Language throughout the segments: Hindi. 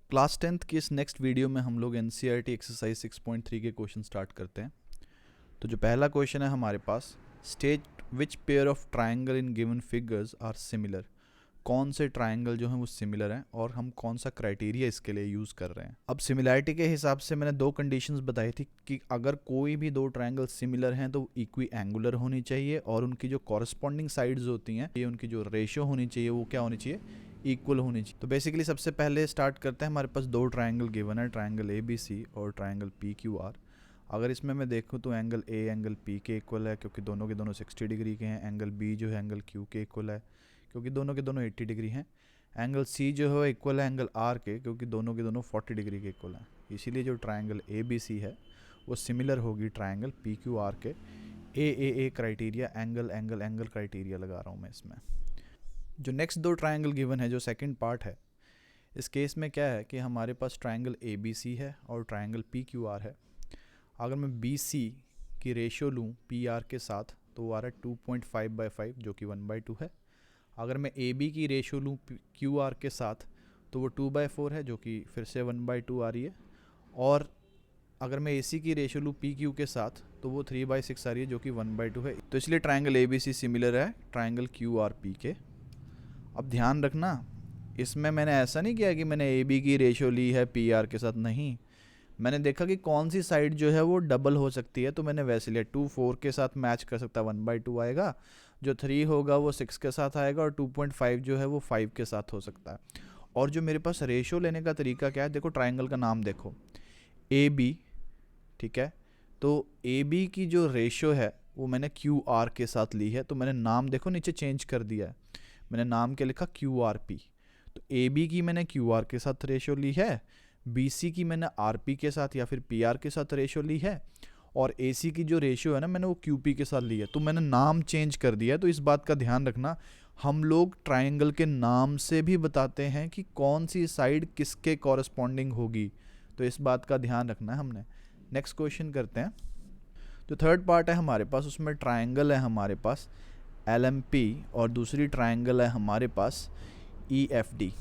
क्लास 10th की इस नेक्स्ट वीडियो में हम लोग एनसीईआरटी एक्सरसाइज 6.3 के क्वेश्चन स्टार्ट करते हैं। तो जो पहला क्वेश्चन है हमारे पास, state which pair of triangle in given figures are similar. कौन से ट्राइंगल जो हैं वो सिमिलर हैं और हम कौन सा क्राइटेरिया इसके लिए यूज़ कर रहे हैं। अब सिमिलैरिटी के हिसाब से मैंने दो कंडीशंस बताई थी कि अगर कोई भी दो ट्राइंगल सिमिलर हैं तो इक्वी एंगुलर होनी चाहिए और उनकी जो कॉरस्पॉन्डिंग साइड्स होती हैं ये उनकी जो रेशियो होनी चाहिए वो क्या होनी चाहिए, इक्वल होनी चाहिए। तो बेसिकली सबसे पहले स्टार्ट करते हैं, हमारे पास दो ट्राइंगल गिवन है, ट्राइंगल ए बी सी और ट्राइंगल पी क्यू आर। अगर इसमें मैं देखूँ तो एंगल ए एंगल पी के इक्वल है क्योंकि दोनों के दोनों 60 डिग्री के हैं। एंगल बी जो है एंगल क्यू के इक्वल है क्योंकि दोनों के दोनों 80 डिग्री हैं। एंगल सी जो है इक्वल है एंगल आर के क्योंकि दोनों के दोनों 40 डिग्री के इक्वल हैं। इसीलिए जो ट्राइंगल ए बी सी है वो सिमिलर होगी ट्राइंगल पी क्यू आर के। A criteria angle angle angle criteria लगा रहा हूँ मैं इसमें। जो नेक्स्ट दो ट्राइंगल गिवन है, जो सेकंड पार्ट है, इस केस में क्या है कि हमारे पास ट्राइंगल ए बी सी है और ट्राइंगल पी क्यू आर है। अगर मैं बी सी की रेशियो लूँ पी आर के साथ तो वो आ रहा है 2.5/5 जो कि 1/2 है। अगर मैं ए बी की रेशियो लूँ क्यू आर के साथ तो वो 2/4 है जो कि फिर से 1/2 आ रही है। और अगर मैं ए सी की रेशियो लूँ पी क्यू के साथ तो वो 3/6 आ रही है जो कि 1/2 है। तो इसलिए triangle A B C similar है ट्राइंगल क्यू आर पी के। अब ध्यान रखना, इसमें मैंने ऐसा नहीं किया कि मैंने ए बी की रेशियो ली है पी आर के साथ, नहीं, मैंने देखा कि कौन सी साइड जो है वो डबल हो सकती है तो मैंने वैसे लिया। 2 4 के साथ मैच कर सकता है 1/2 आएगा, जो 3 होगा वो 6 के साथ आएगा और 2.5 जो है वो 5 के साथ हो सकता है। और जो मेरे पास रेशियो लेने का तरीका क्या है, देखो ट्राइंगल का नाम देखो ए बी, ठीक है। तो ए बी की जो रेशियो है वो मैंने क्यू आर के साथ ली है, तो मैंने नाम देखो नीचे चेंज कर दिया है, मैंने नाम क्या लिखा क्यू आर पी। तो ए बी की मैंने क्यू आर के साथ रेशियो ली है, बी सी की मैंने आर पी के साथ या फिर पी आर के साथ रेशियो ली है, और ए सी की जो रेशियो है ना मैंने वो क्यू पी के साथ ली है। तो मैंने नाम चेंज कर दिया है। तो इस बात का ध्यान रखना, हम लोग ट्राइंगल के नाम से भी बताते हैं कि कौन सी साइड किसके कॉरस्पॉन्डिंग होगी, तो इस बात का ध्यान रखना है हमने। नेक्स्ट क्वेश्चन करते हैं। जो थर्ड पार्ट है हमारे पास, उसमें ट्राइंगल है हमारे पास एल एम पी और दूसरी ट्राइंगल है हमारे पास ई एफ डी।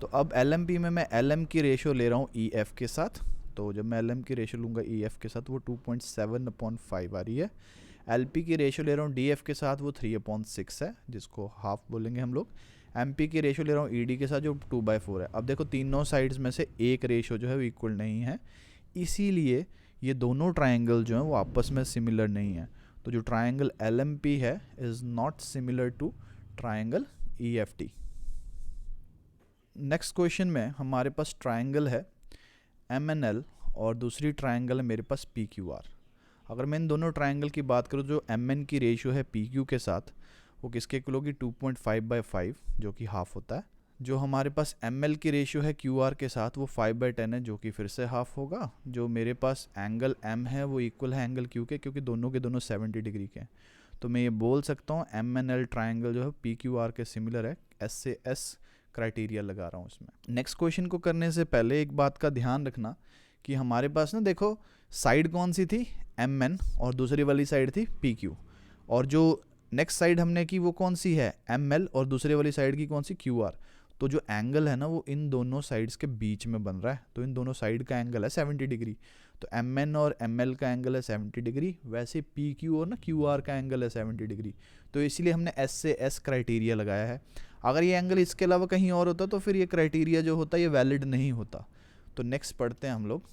तो अब एल एम पी में मैं एल एम की रेशियो ले रहा हूँ ई एफ के साथ, तो जब मैं एल एम की रेशियो लूँगा ई एफ के साथ वो 2.7/5 आ रही है। एल पी की रेशियो ले रहा हूँ डी एफ के साथ वो 3/6 है जिसको हाफ बोलेंगे हम लोग। एम पी की रेशियो ले रहा हूँ ई डी के साथ जो 2/4 है। अब देखो तीनों साइड्स में से एक रेशियो जो है वो इक्वल नहीं है, इसीलिए ये दोनों ट्राइंगल जो हैं वो आपस में सिमिलर नहीं है। तो जो ट्राइंगल एल एम पी है is not similar to triangle E F D. Next question में हमारे पास ट्राइंगल है एम एन एल और दूसरी ट्राइंगल है मेरे पास पी क्यू आर। अगर मैं इन दोनों ट्राइंगल की बात करूँ, जो एम एन की रेशियो है पी क्यू के साथ वो किसके इक्वल होगी, 2.5/5 जो कि हाफ होता है। जो हमारे पास एम एल की रेशियो है क्यू आर के साथ वो 5/10 है जो कि फिर से हाफ होगा। जो मेरे पास एंगल एम है वो इक्वल है एंगल क्यू के क्योंकि दोनों के दोनों 70 डिग्री के हैं। तो मैं ये बोल सकता हूँ एम एन एल ट्राइंगल जो है पी क्यू आर के सिमिलर है। एस से एस क्राइटेरिया लगा रहा हूँ इसमें। नेक्स्ट क्वेश्चन को करने से पहले एक बात का ध्यान रखना कि हमारे पास ना देखो साइड कौन सी थी, एम एन, और दूसरी वाली साइड थी पी क्यू, और जो नेक्स्ट साइड हमने की वो कौन सी है, एम एल, और दूसरी वाली साइड की कौन सी, क्यू आर। तो जो एंगल है ना वो इन दोनों साइड्स के बीच में बन रहा है, तो इन दोनों साइड का एंगल है 70 डिग्री। तो एम एन और एम एल का एंगल है 70 डिग्री, वैसे पी क्यू और ना क्यू आर का एंगल है 70 डिग्री। तो इसलिए हमने एस से एस क्राइटेरिया लगाया है। अगर ये एंगल इसके अलावा कहीं और होता तो फिर ये क्राइटेरिया जो होता ये वैलिड नहीं होता। तो नेक्स्ट पढ़ते हैं हम लोग।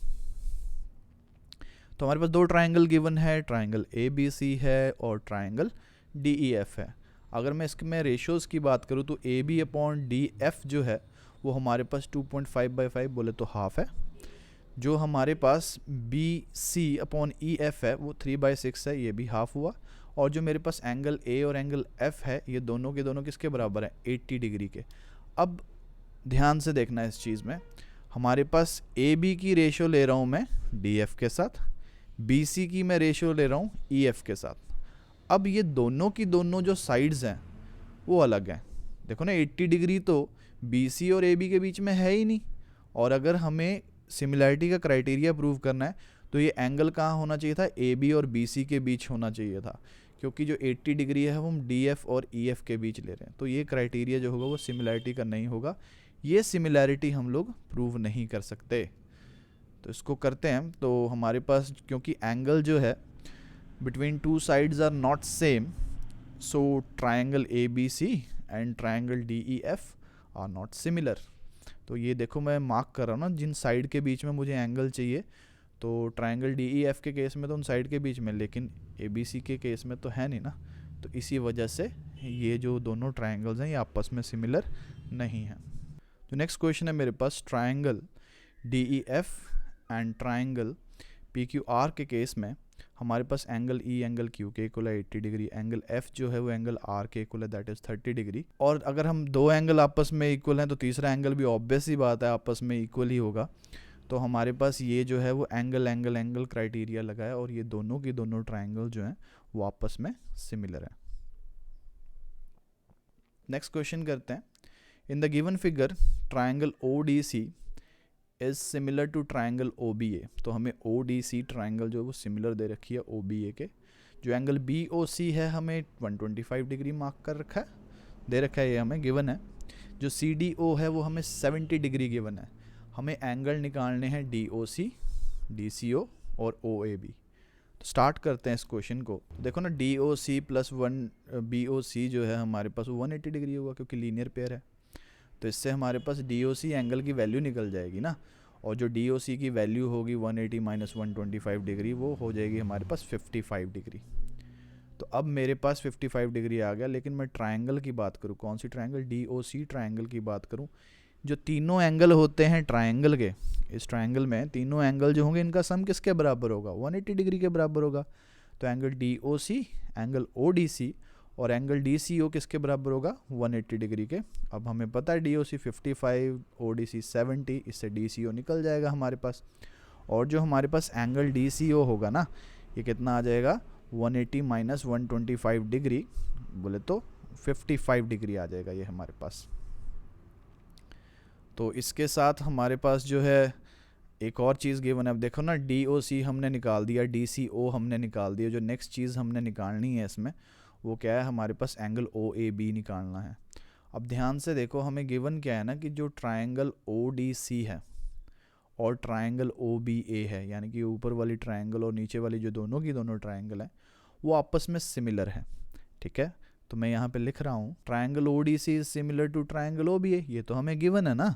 तो हमारे पास दो ट्राइंगल गिवन है, ट्राइंगल ए बी सी है और ट्राइंगल डी ई एफ है। अगर मैं इसके में रेशियोज़ की बात करूँ तो A B upon D F जो है वो हमारे पास 2.5/5 बोले तो हाफ है। जो हमारे पास B C upon E F है वो 3/6 है, ये भी हाफ हुआ। और जो मेरे पास एंगल ए और एंगल एफ है ये दोनों के दोनों किसके बराबर है, 80 डिग्री के। अब ध्यान से देखना इस चीज़ में, हमारे पास ए बी की रेशियो ले रहा हूँ मैं डी एफ के साथ, बी सी की मैं रेशियो ले रहा हूँ ई एफ के साथ। अब ये दोनों की दोनों जो साइड्स हैं वो अलग हैं। देखो ना 80 डिग्री तो बी सी और ए बी के बीच में है ही नहीं, और अगर हमें सिमिलैरिटी का क्राइटेरिया प्रूव करना है तो ये एंगल कहाँ होना चाहिए था, ए बी और बी सी के बीच होना चाहिए था, क्योंकि जो 80 डिग्री है वो हम डी एफ और ई एफ के बीच ले रहे हैं। तो ये क्राइटेरिया जो होगा वो सिमिलैरिटी का नहीं होगा, ये सिमिलैरिटी हम लोग प्रूव नहीं कर सकते। तो इसको करते हैं। तो हमारे पास क्योंकि एंगल जो है between two sides are not same, so triangle ABC and triangle DEF are not similar. तो ये देखो मैं मार्क कर रहा हूँ ना, जिन साइड के बीच में मुझे एंगल चाहिए, तो ट्रायंगल DEF के केस में तो उन साइड के बीच में, लेकिन ABC के केस में तो है नहीं ना। तो इसी वजह से ये जो दोनों ट्रायंगल्स हैं ये आपस में सिमिलर नहीं हैं। तो नेक्स्ट क्वेश्चन है मेरे पास, triangle DEF and triangle PQR के केस में हमारे पास एंगल E एंगल Q के इक्वल है 80 डिग्री, एंगल F जो है वो एंगल R के इक्वल है, दैट इज़ 30 डिग्री। और अगर हम दो एंगल आपस में इक्वल हैं तो तीसरा एंगल भी ऑब्वियस ही बात है आपस में इक्वल ही होगा। तो हमारे पास ये जो है वो एंगल एंगल एंगल क्राइटेरिया लगा है और ये दोनों की दोनों ट्रायंगल जो हैं वो आपस में सिमिलर है। नेक्स्ट क्वेश्चन करते हैं। In the given figure triangle ODC is similar to triangle OBA। तो हमें ODC ट्रायंगल जो है वो सिमिलर दे रखी है OBA के। जो एंगल BOC है हमें 125 डिग्री मार्क कर रखा है, दे रखा है, ये हमें गिवन है। जो CDO है वो हमें 70 डिग्री गिवन है। हमें एंगल निकालने हैं DOC, DCO और OAB। तो स्टार्ट करते हैं इस क्वेश्चन को। देखो ना, DOC प्लस 1 BOC जो है हमारे पास 180 डिग्री होगा क्योंकि लीनियर पेयर है। तो इससे हमारे पास DOC एंगल की वैल्यू निकल जाएगी ना, और जो DOC की वैल्यू होगी 180 माइनस 125 डिग्री वो हो जाएगी हमारे पास 55 डिग्री। तो अब मेरे पास 55 डिग्री आ गया, लेकिन मैं ट्रायंगल की बात करूँ, कौन सी ट्रायंगल, DOC ट्रायंगल की बात करूँ। जो तीनों एंगल होते हैं ट्रायंगल के, इस ट्रायंगल में तीनों एंगल जो होंगे इनका सम किसके बराबर होगा, 180 डिग्री के बराबर होगा। तो एंगल DOC, एंगल ODC और एंगल DCO किसके बराबर होगा, 180 डिग्री के। अब हमें पता है DOC 55, ODC 70, इससे DCO निकल जाएगा हमारे पास। और जो हमारे पास एंगल DCO होगा ना, ये कितना आ जाएगा, 180 माइनस 125 डिग्री बोले तो 55 डिग्री आ जाएगा ये हमारे पास। तो इसके साथ हमारे पास जो है एक और चीज़ गिवन है। अब देखो ना, DOC हमने निकाल दिया, DCO हमने निकाल दिया। जो नेक्स्ट चीज़ हमने निकालनी है इसमें वो क्या है, हमारे पास एंगल OAB निकालना है। अब ध्यान से देखो, हमें गिवन क्या है ना कि जो ट्रायंगल ODC है और ट्रायंगल OBA है, यानी कि ऊपर वाली ट्रायंगल और नीचे वाली जो दोनों की दोनों ट्रायंगल है वो आपस में सिमिलर है। ठीक है, तो मैं यहाँ पे लिख रहा हूँ triangle ODC is similar to triangle OBA। ये तो हमें गिवन है ना।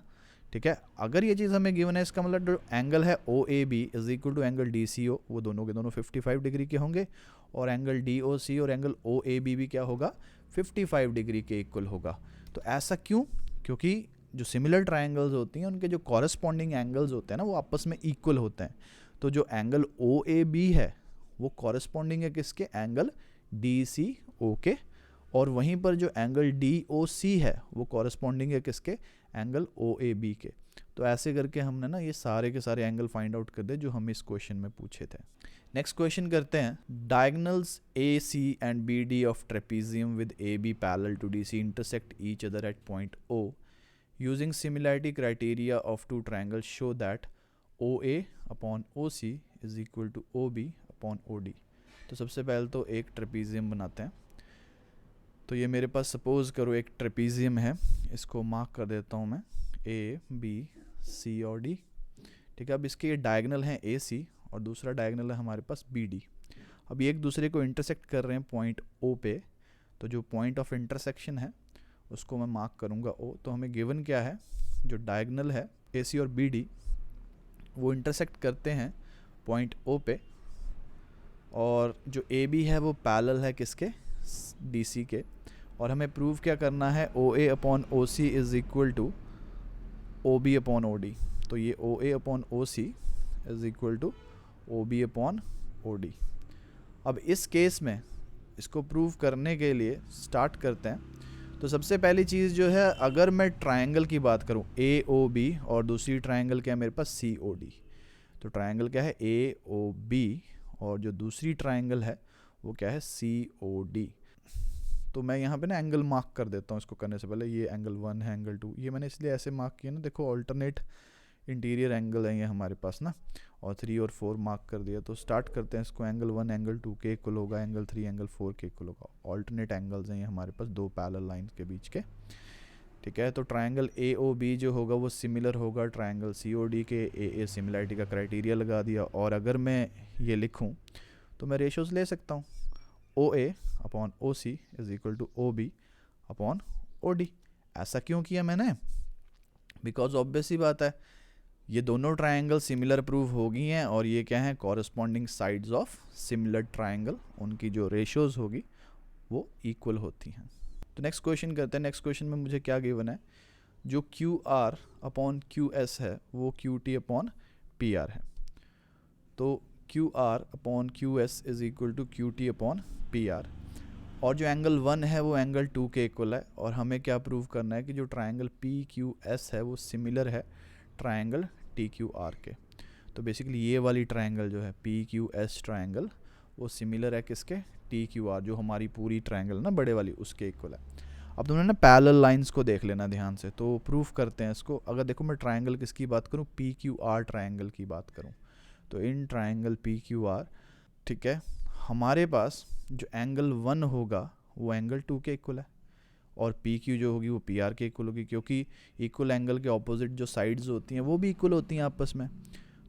ठीक है, अगर ये चीज़ हमें गिवन है इसका मतलब जो एंगल है OAB is equal to angle DCO, वो दोनों के दोनों 55 डिग्री के होंगे, और एंगल DOC और एंगल OAB भी क्या होगा, 55 डिग्री के इक्वल होगा। तो ऐसा क्यों, क्योंकि जो सिमिलर ट्रायंगल्स होती हैं उनके जो कॉरस्पॉन्डिंग एंगल्स होते हैं ना वो आपस में इक्वल होते हैं। तो जो एंगल OAB है वो कॉरस्पॉन्डिंग है किसके, एंगल DCO के, और वहीं पर जो एंगल DOC है वो कॉरस्पॉन्डिंग है किसके, एंगल OAB के। तो ऐसे करके हमने ना ये सारे के सारे एंगल फाइंड आउट कर दिए जो हम इस क्वेश्चन में पूछे थे। नेक्स्ट क्वेश्चन करते हैं। Diagonals AC and BD of trapezium with AB parallel to DC intersect each other at point O using similarity criteria of two triangles show that OA upon OC is equal to OB upon OD। तो सबसे पहले तो एक ट्रेपीजियम बनाते हैं। तो ये मेरे पास सपोज करो एक ट्रेपीजियम है, इसको मार्क कर देता हूँ मैं A, B, C और D। ठीक है, अब इसके ये डायगोनल हैं AC और दूसरा डायगोनल है हमारे पास BD। अब ये एक दूसरे को इंटरसेक्ट कर रहे हैं पॉइंट O पे। तो जो पॉइंट ऑफ इंटरसेक्शन है उसको मैं मार्क करूँगा O। तो हमें गिवन क्या है, जो डायगोनल है AC और BD वो इंटरसेक्ट करते हैं पॉइंट O पे, और जो AB है वो पैरेलल है किसके, DC के। और हमें प्रूव क्या करना है, OA upon OC is equal to OB upon OD। तो ये OA upon OC is equal to OB upon OD। अब इस केस में इसको प्रूव करने के लिए स्टार्ट करते हैं। तो सबसे पहली चीज़ जो है, अगर मैं ट्रायंगल की बात करूं AOB और दूसरी ट्रायंगल क्या है मेरे पास COD। तो ट्रायंगल क्या है AOB और जो दूसरी ट्रायंगल है वो क्या है COD। तो मैं यहाँ पे ना एंगल मार्क कर देता हूँ इसको करने से पहले। ये एंगल 1 है, एंगल 2, ये मैंने इसलिए ऐसे मार्क किया ना, देखो ऑल्टरनेट इंटीरियर एंगल है ये हमारे पास ना, और 3 और 4 मार्क कर दिया। तो स्टार्ट करते हैं इसको। एंगल 1 एंगल 2 के इक्वल होगा, एंगल 3 एंगल 4 के इक्वल होगा। ऑल्टरनेट एंगल्स हैं ये हमारे पास दो पैरेलल लाइंस के बीच के। ठीक है। तो ट्रायंगल ए ओ बी जो होगा वो सिमिलर होगा ट्रायंगल सी ओ डी के। ए सिमिलरिटी का क्राइटेरिया लगा दिया। और अगर मैं ये लिखूं तो मैं रेशोज़ ले सकता हूँ, O A upon O C is equal to O B upon O D. ऐसा क्यों किया मैंने? बिकॉज ऑब्वियस ही बात है, ये दोनों ट्रायंगल सिमिलर प्रूव हो गई हैं और ये क्या है, corresponding sides of similar triangle, उनकी जो रेशोज़ होगी वो इक्वल होती हैं। तो नेक्स्ट क्वेश्चन करते हैं। नेक्स्ट क्वेश्चन में मुझे क्या गिवन है, जो Q R upon Q S है वो Q T upon P R है। तो Q R upon Q S is equal to Q T upon P R, और जो एंगल 1 है वो एंगल 2 के इक्वल है। और हमें क्या प्रूव करना है कि जो ट्रायंगल पी क्यू एस है वो सिमिलर है ट्रायंगल टी क्यू आर के। तो बेसिकली ये वाली ट्रायंगल जो है पी क्यू एस ट्रायंगल वो सिमिलर है किसके, टी क्यू आर, जो हमारी पूरी ट्रायंगल ना बड़े वाली उसके इक्वल है। अब तुमने ना पैरेलल लाइंस को देख लेना ध्यान से, तो प्रूफ करते हैं इसको। अगर देखो मैं ट्रायंगल किसकी बात करूँ, पी क्यू आर ट्रायंगल की बात करूँ, तो in triangle P Q are, ठीक है, हमारे पास जो एंगल 1 होगा वो एंगल 2 के इक्वल है, और पी क्यू जो होगी वो पी आर के इक्वल होगी, क्योंकि इक्वल एंगल के ऑपोजिट जो साइड्स होती हैं वो भी इक्वल होती हैं आपस में।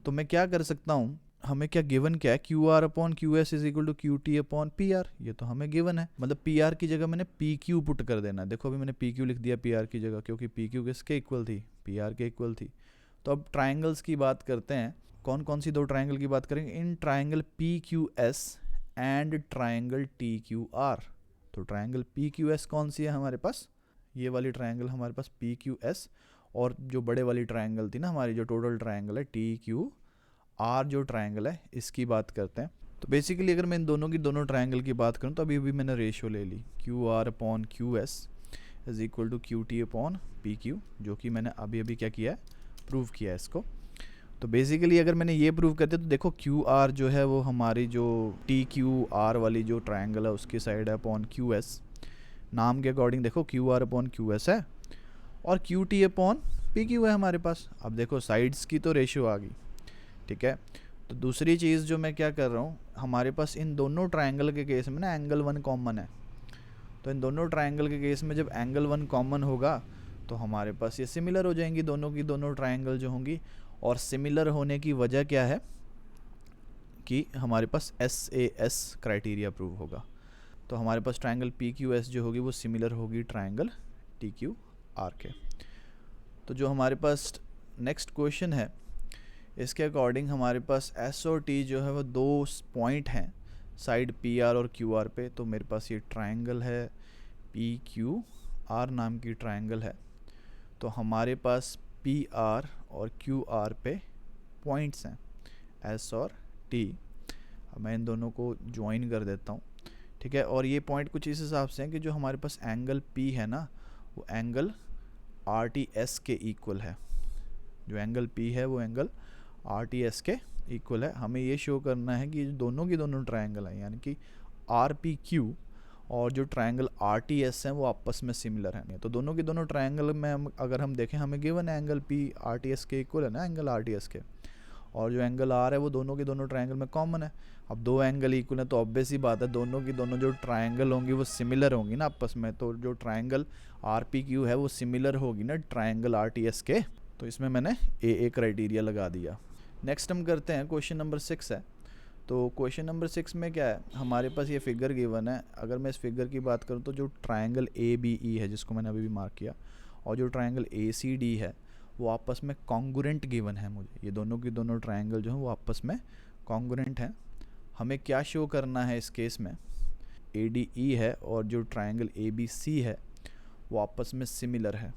तो मैं क्या कर सकता हूँ, हमें क्या गिवन क्या है, Q R upon Q S is equal to Q T upon P R, ये तो हमें गिवन है। मतलब पी आर की जगह मैंने पी क्यू पुट कर देना है। देखो अभी मैंने पी क्यू लिख दिया पी आर की जगह, क्योंकि पी क्यू किसके इक्वल थी, पी आर के इक्वल थी। तो अब ट्राइंगल्स की बात करते हैं। कौन कौन सी दो ट्राइंगल की बात करेंगे, in triangle P Q S and triangle T Q R. तो ट्राइंगल पी क्यू एस कौन सी है हमारे पास, ये वाली ट्राइंगल हमारे पास पी क्यू एस, और जो बड़े वाली ट्राइंगल थी ना हमारी, जो टोटल ट्राइंगल है टी क्यू आर जो ट्राइंगल है, इसकी बात करते हैं। तो बेसिकली अगर मैं इन दोनों की दोनों ट्राइंगल की बात करूं तो अभी मैंने रेशियो ले ली, Q R upon Q S is equal to Q T upon P Q, जो कि मैंने अभी क्या किया है, प्रूव किया है इसको। तो बेसिकली अगर मैंने ये प्रूव करते तो देखो क्यू आर जो है वो हमारी जो टी क्यू आर वाली जो ट्राइंगल है उसकी साइड है अपॉन क्यू एस, नाम के अकॉर्डिंग देखो Q R upon Q S है, और Q T upon P Q है हमारे पास। अब देखो साइड्स की तो रेशियो आ गई, ठीक है। तो दूसरी चीज़ जो मैं क्या कर रहा हूँ, हमारे पास इन दोनों ट्रायंगल के केस में ना एंगल 1 कॉमन है। तो इन दोनों ट्रायंगल के केस में जब एंगल 1 कॉमन होगा तो हमारे पास ये सिमिलर हो जाएंगी दोनों की दोनों ट्रायंगल जो होंगी। और सिमिलर होने की वजह क्या है कि हमारे पास SAS क्राइटेरिया प्रूव होगा। तो हमारे पास ट्रायंगल PQS जो होगी वो सिमिलर होगी ट्रायंगल TQR के। तो जो हमारे पास नेक्स्ट क्वेश्चन है, इसके अकॉर्डिंग हमारे पास S और T जो है वो दो पॉइंट हैं साइड PR और QR पे। तो मेरे पास ये ट्रायंगल है PQR नाम की ट्रायंगल है। तो हमारे पास PR और QR पे पॉइंट्स हैं S और T। अब मैं इन दोनों को ज्वाइन कर देता हूँ, ठीक है। और ये पॉइंट कुछ इस हिसाब से हैं कि जो हमारे पास एंगल P है ना वो एंगल RTS के इक्वल है। जो एंगल P है वो एंगल RTS के इक्वल है। हमें ये शो करना है कि दोनों की दोनों ट्रायंगल हैं, यानी कि RPQ और जो ट्रायंगल RTS हैं वो आपस में सिमिलर हैं। तो दोनों की दोनों ट्रायंगल में अगर हम देखें, हमें गिवन है एंगल P RTS के इक्वल है ना एंगल RTS के, और जो एंगल R है वो दोनों के दोनों ट्रायंगल में कॉमन है। अब दो एंगल इक्वल है तो ऑब्वियस ही बात है दोनों की दोनों जो ट्रायंगल होंगी वो सिमिलर होंगी ना आपस में। तो जो ट्रायंगल RPQ है वो सिमिलर होगी ना ट्रायंगल RTS के। तो इसमें मैंने AA क्राइटेरिया लगा दिया। नेक्स्ट हम करते हैं, क्वेश्चन नंबर 6 है। तो क्वेश्चन नंबर 6 में क्या है, हमारे पास ये फिगर गिवन है। अगर मैं इस फिगर की बात करूँ तो जो ट्रायंगल ABE है जिसको मैंने अभी भी मार्क किया, और जो ट्रायंगल ACD है वो आपस में कॉन्ग्रुएंट गिवन है मुझे। ये दोनों की दोनों ट्रायंगल जो है वो आपस में कॉन्ग्रुएंट हैं। हमें क्या शो करना है इस केस में, ADE है और जो ट्रायंगल ABC है वो आपस में सिमिलर है।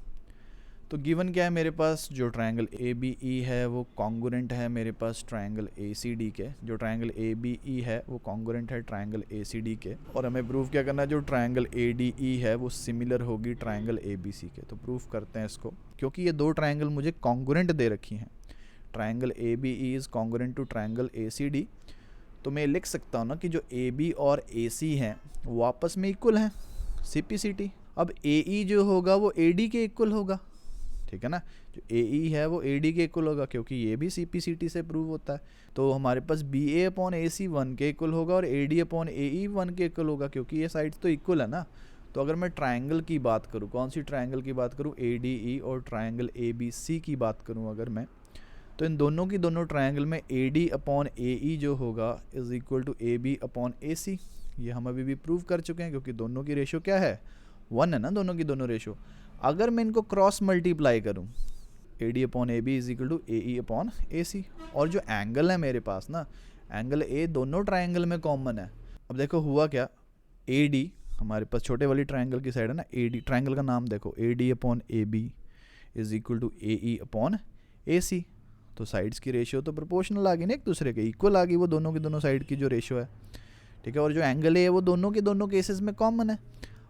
तो गिवन क्या है मेरे पास, जो ट्रायंगल ABE है वो कॉन्ग्रुएंट है मेरे पास ट्रायंगल ACD के। जो ट्रायंगल ABE है वो कॉन्ग्रुएंट है ट्रायंगल ACD के। और हमें प्रूफ क्या करना है, जो ट्रायंगल ADE है वो सिमिलर होगी ट्रायंगल ABC के। तो प्रूफ करते हैं इसको, क्योंकि ये दो ट्रायंगल मुझे कॉन्ग्रुएंट दे रखी हैं। Triangle ABE is congruent to triangle ACD। तो मैं लिख सकता हूँ ना कि जो AB और AC हैं वो आपस में इक्वल हैं, CPCT। अब AE जो होगा वो AD के इक्वल होगा, ठीक है ना। जो AE है वो AD के इक्वल होगा, क्योंकि ये भी CPCT से प्रूव होता है। तो हमारे पास BA अपॉन AC 1 के इक्वल होगा और AD अपॉन AE 1 के इक्वल होगा, क्योंकि ये साइड्स तो इक्वल है ना। तो अगर मैं ट्रायंगल की बात करूँ, कौन सी ट्रायंगल की बात करूँ, ADE और ट्रायंगल ABC की बात करूँ अगर मैं, तो इन दोनों की दोनों ट्रायंगल में AD अपॉन AE जो होगा is equal to AB upon AC। ये हम अभी भी प्रूव कर चुके हैं क्योंकि दोनों की रेशो क्या है, 1 है ना, दोनों की दोनों रेशो। अगर मैं इनको क्रॉस मल्टीप्लाई करूँ, AD upon AB is equal to AE upon AC, और जो एंगल है मेरे पास ना, एंगल A दोनों ट्रायंगल में कॉमन है। अब देखो हुआ क्या, AD हमारे पास छोटे वाली ट्रायंगल की साइड है ना, AD ट्रायंगल का नाम देखो, AD upon AB is equal to AE upon AC। तो साइड्स की रेशियो तो प्रोपोर्शनल आ गई ना, एक दूसरे के इक्वल आ गई, वो दोनों की दोनों साइड की जो रेशियो है, ठीक है। और जो एंगल है वो दोनों के दोनों केसेस में कॉमन है।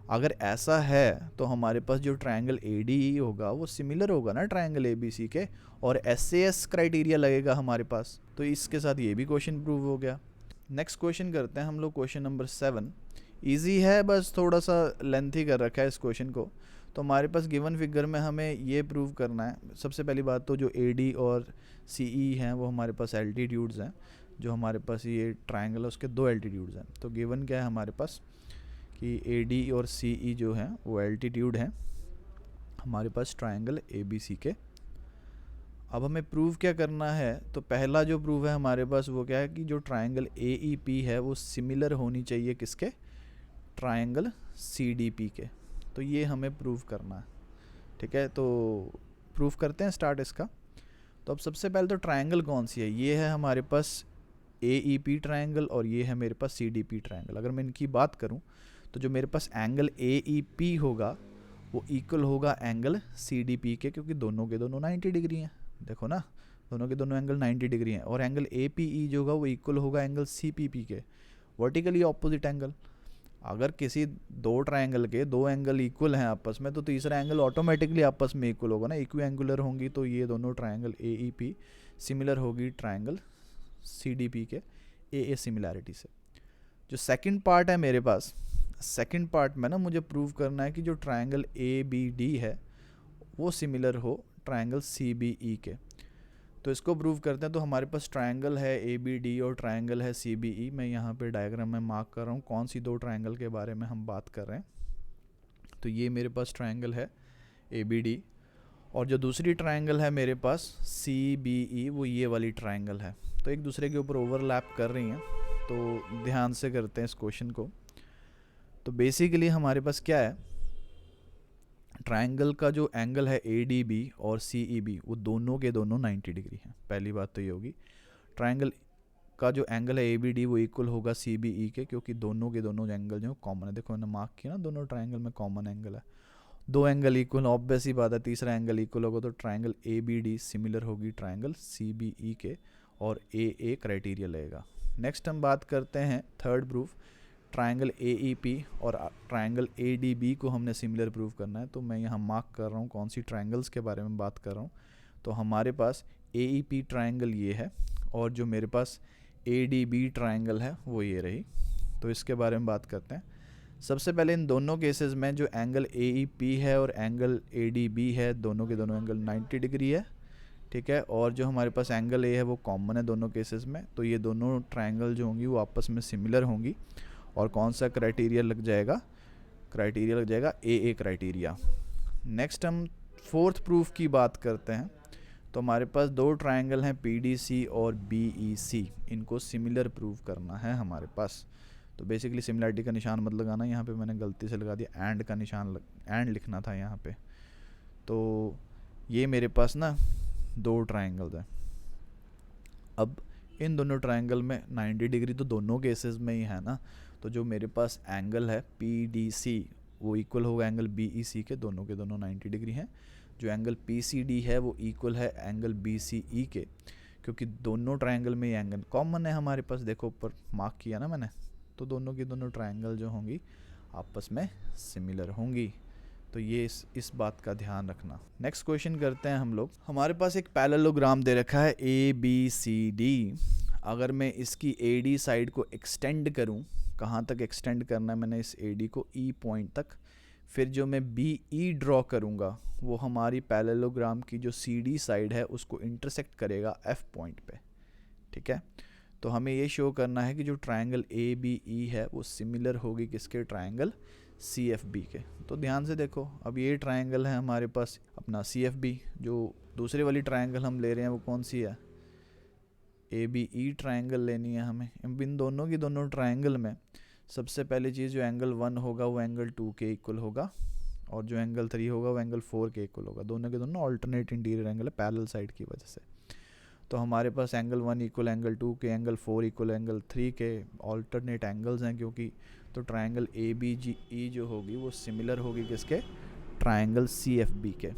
अगर ऐसा है तो हमारे पास जो ट्रायंगल ADE होगा वो सिमिलर होगा ना ट्रायंगल ABC के, और SAS क्राइटेरिया लगेगा हमारे पास। तो इसके साथ ये भी क्वेश्चन प्रूव हो गया। नेक्स्ट क्वेश्चन करते हैं हम लोग, क्वेश्चन नंबर 7। इजी है, बस थोड़ा सा लेंथी कर रखा है इस क्वेश्चन को। तो हमारे पास गिवन फिगर में हमें ये प्रूव करना है, सबसे पहली बात तो जो AD और CE हैं वो हमारे पास एल्टीट्यूड्स हैं। जो हमारे पास ये ट्रायंगल है उसके दो एल्टीट्यूड्स हैं। तो गिवन क्या है हमारे पास कि AD और CE जो हैं वो एल्टीट्यूड हैं हमारे पास ट्रायंगल ABC के। अब हमें प्रूव क्या करना है, तो पहला जो प्रूव है हमारे पास वो क्या है कि जो ट्रायंगल AEP है वो सिमिलर होनी चाहिए किसके, ट्रायंगल CDP के। तो ये हमें प्रूव करना है, ठीक है। तो प्रूव करते हैं स्टार्ट इसका। तो अब सबसे पहले तो ट्रायंगल कौन सी है, ये है हमारे पास AEP ट्रायंगल और ये है मेरे पास CDP ट्रायंगल। अगर मैं इनकी बात करूं तो जो मेरे पास एंगल AEP होगा वो इक्वल होगा एंगल CDP के, क्योंकि दोनों के दोनों 90 डिग्री हैं। देखो ना, दोनों के दोनों एंगल 90 डिग्री हैं। और एंगल APE जो होगा वो इक्वल होगा एंगल CPP के, वर्टिकली ऑपोजिट एंगल। अगर किसी दो ट्रायंगल के दो एंगल इक्वल हैं आपस में, तो तीसरा एंगल ऑटोमेटिकली आपस में इक्वल होगा ना, इक्वी एंगुलर होंगी। तो ये दोनों ट्रायंगल AEP सिमिलर होगी ट्रायंगल CDP के AA सिमिलैरिटी से। जो सेकंड पार्ट है मेरे पास, सेकंड पार्ट में ना मुझे प्रूव करना है कि जो ट्रायंगल ABD है वो सिमिलर हो ट्रायंगल CBE के। तो इसको प्रूव करते हैं। तो हमारे पास ट्रायंगल है ABD और ट्रायंगल है CBE। मैं यहाँ पे डायग्राम में मार्क कर रहा हूँ कौन सी दो ट्रायंगल के बारे में हम बात कर रहे हैं। तो ये मेरे पास ट्रायंगल है ABD, और जो दूसरी ट्रायंगल है मेरे पास CBE वो ये वाली ट्रायंगल है। तो एक दूसरे के ऊपर ओवरलैप कर रही हैं, तो ध्यान से करते हैं इस क्वेश्चन को। तो बेसिकली हमारे पास क्या है, ट्रायंगल का जो एंगल है ADB और CEB वो दोनों के दोनों 90 डिग्री हैं। पहली बात तो ये होगी। ट्रायंगल का जो एंगल है ABD वो इक्वल होगा CBE के, क्योंकि दोनों के दोनों एंगल जो कॉमन है। देखो मैंने मार्क किया ना, दोनों ट्रायंगल में कॉमन एंगल है। दो एंगल इक्वल, ऑब्वियस ही बात है, तीसरा एंगल इक्वल होगा तो ट्रायंगल ABD सिमिलर होगी ट्रायंगल CBE के, और AA क्राइटेरिया लगेगा। नेक्स्ट हम बात करते हैं थर्ड प्रूफ, ट्रायंगल AEP और ट्रायंगल ADB को हमने सिमिलर प्रूव करना है। तो मैं यहाँ मार्क कर रहा हूँ कौन सी ट्रायंगल्स के बारे में बात कर रहा हूँ। तो हमारे पास AEP ट्रायंगल ये है, और जो मेरे पास ADB ट्रायंगल है वो ये रही। तो इसके बारे में बात करते हैं। सबसे पहले इन दोनों केसेस में जो एंगल AEP है और एंगल ADB है, दोनों के दोनों एंगल 90 डिग्री है, ठीक है। और जो हमारे पास एंगल A है वो कॉमन है दोनों केसेस में। तो ये दोनों ट्रायंगल जो होंगी वो आपस में सिमिलर होंगी। और कौन सा क्राइटेरिया लग जाएगा, क्राइटेरिया लग जाएगा AA क्राइटेरिया। नेक्स्ट हम फोर्थ प्रूफ की बात करते हैं। तो हमारे पास दो ट्रायंगल हैं PDC और BEC, इनको सिमिलर प्रूव करना है हमारे पास। तो बेसिकली सिमिलरिटी का निशान मत लगाना, यहाँ पे मैंने गलती से लगा दिया एंड का निशान, एंड लिखना था यहाँ पे। तो ये मेरे पास ना दो ट्रायंगल्स हैं। अब इन दोनों ट्रायंगल में 90 डिग्री तो दोनों केसेस में ही है ना। तो जो मेरे पास एंगल है PDC वो इक्वल होगा एंगल BEC के, दोनों के दोनों 90 डिग्री हैं। जो एंगल PCD है वो इक्वल है एंगल BCE के, क्योंकि दोनों ट्रायंगल में ये एंगल कॉमन है हमारे पास। देखो ऊपर मार्क किया ना मैंने, तो दोनों की दोनों ट्रायंगल जो होंगी आपस में सिमिलर होंगी। तो ये इस बात का ध्यान रखना। नेक्स्ट क्वेश्चन करते हैं हम लोग। हमारे पास एक पैरेललोग्राम दे रखा है ABCD। अगर मैं इसकी AD साइड को एक्सटेंड करूं, कहाँ तक एक्सटेंड करना है मैंने इस AD को, E पॉइंट तक, फिर जो मैं BE ड्रॉ करूँगा वो हमारी पैरेललोग्राम की जो CD साइड है उसको इंटरसेक्ट करेगा F पॉइंट पे, ठीक है। तो हमें ये शो करना है कि जो ट्रायंगल ABE है वो सिमिलर होगी किसके, ट्रायंगल CFB के। तो ध्यान से देखो, अब ये ट्रायंगल है हमारे पास अपना CFB, जो दूसरी वाली ट्रायंगल हम ले रहे हैं वो कौन सी है, ABE ट्रायंगल लेनी है हमें। इन दोनों की दोनों ट्रायंगल में सबसे पहली चीज़ जो एंगल 1 होगा वो एंगल 2 के इक्वल होगा, और जो एंगल 3 होगा वो एंगल 4 के इक्वल होगा। दोनों के दोनों ऑल्टरनेट इंटीरियर एंगल है पैरेलल साइड की वजह से। तो हमारे पास एंगल 1 इक्वल एंगल 2 के, एंगल 4 इक्वल एंगल 3 के ऑल्टरनेट एंगल्स हैं क्योंकि। तो ट्रायंगल ABGE जो होगी वो सिमिलर होगी किसके, ट्रायंगल CFB के।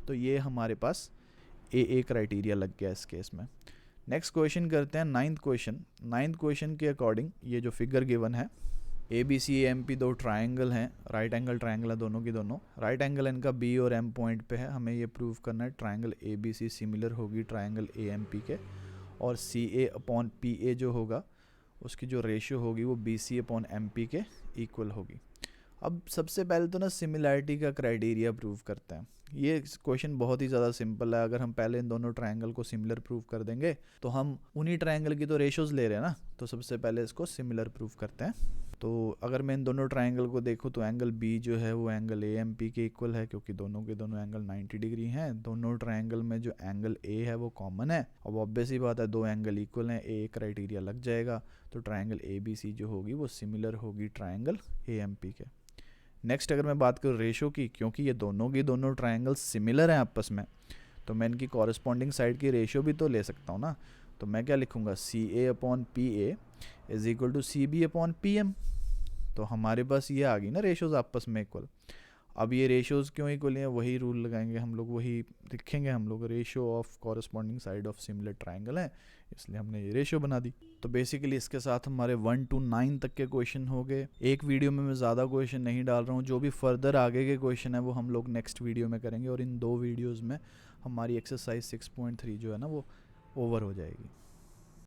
तो ये हमारे पास AA क्राइटेरिया लग गया इस केस में। नेक्स्ट क्वेश्चन करते हैं नाइन्थ क्वेश्चन। नाइन्थ क्वेश्चन के अकॉर्डिंग ये जो फिगर गिवन है, ABCAMP दो ट्रायंगल हैं, राइट एंगल ट्रायंगल है दोनों की दोनों। राइट एंगल इनका B और M पॉइंट पे है। हमें ये प्रूव करना है ट्रायंगल ABC सिमिलर होगी ट्रायंगल AMP के, और CA/PA जो होगा उसकी जो रेशियो होगी वो BC/MP के इक्वल होगी। अब सबसे पहले तो ना सिमिलैरिटी का क्राइटेरिया प्रूव करते हैं। ये क्वेश्चन बहुत ही ज़्यादा सिंपल है। अगर हम पहले इन दोनों ट्रायंगल को सिमिलर प्रूव कर देंगे तो हम उन्हीं ट्रायंगल की तो रेशियोज़ ले रहे हैं ना, तो सबसे पहले इसको सिमिलर प्रूव करते हैं। तो अगर मैं इन दोनों ट्रायंगल को देखूँ तो एंगल B जो है वो एंगल AMP के इक्वल है क्योंकि दोनों के दोनों एंगल 90 डिग्री हैं। दोनों ट्रायंगल में जो एंगल A है वो कॉमन है। अब ऑब्वियस ही बात है, दो एंगल इक्वल हैं, AA क्राइटेरिया लग जाएगा। तो ट्रायंगल ABC जो होगी वो सिमिलर होगी ट्रायंगल AMP के। नेक्स्ट अगर मैं बात करूँ रेशो की, क्योंकि ये दोनों की दोनों ट्रायंगल सिमिलर हैं आपस में, तो मैं इनकी कॉरस्पॉन्डिंग साइड की रेशो भी तो ले सकता हूँ ना। तो मैं क्या लिखूँगा, CA/PA is equal to CB/PM। तो हमारे पास ये आ गई ना रेशोज़ आपस में इक्वल। अब ये रेशोज़ क्यों इक्वल हैं, वही रूल लगाएंगे हम लोग, वही लिखेंगे हम लोग, ratio of corresponding side of similar triangle है, इसलिए हमने ये रेशो बना दी। तो बेसिकली इसके साथ हमारे 1 to 9 तक के क्वेश्चन हो गए। एक वीडियो में मैं ज़्यादा क्वेश्चन नहीं डाल रहा हूँ, जो भी फर्दर आगे के क्वेश्चन है वो हम लोग नेक्स्ट वीडियो में करेंगे, और इन 2 वीडियोज़ में हमारी एक्सरसाइज 6.3 जो है ना वो ओवर हो जाएगी।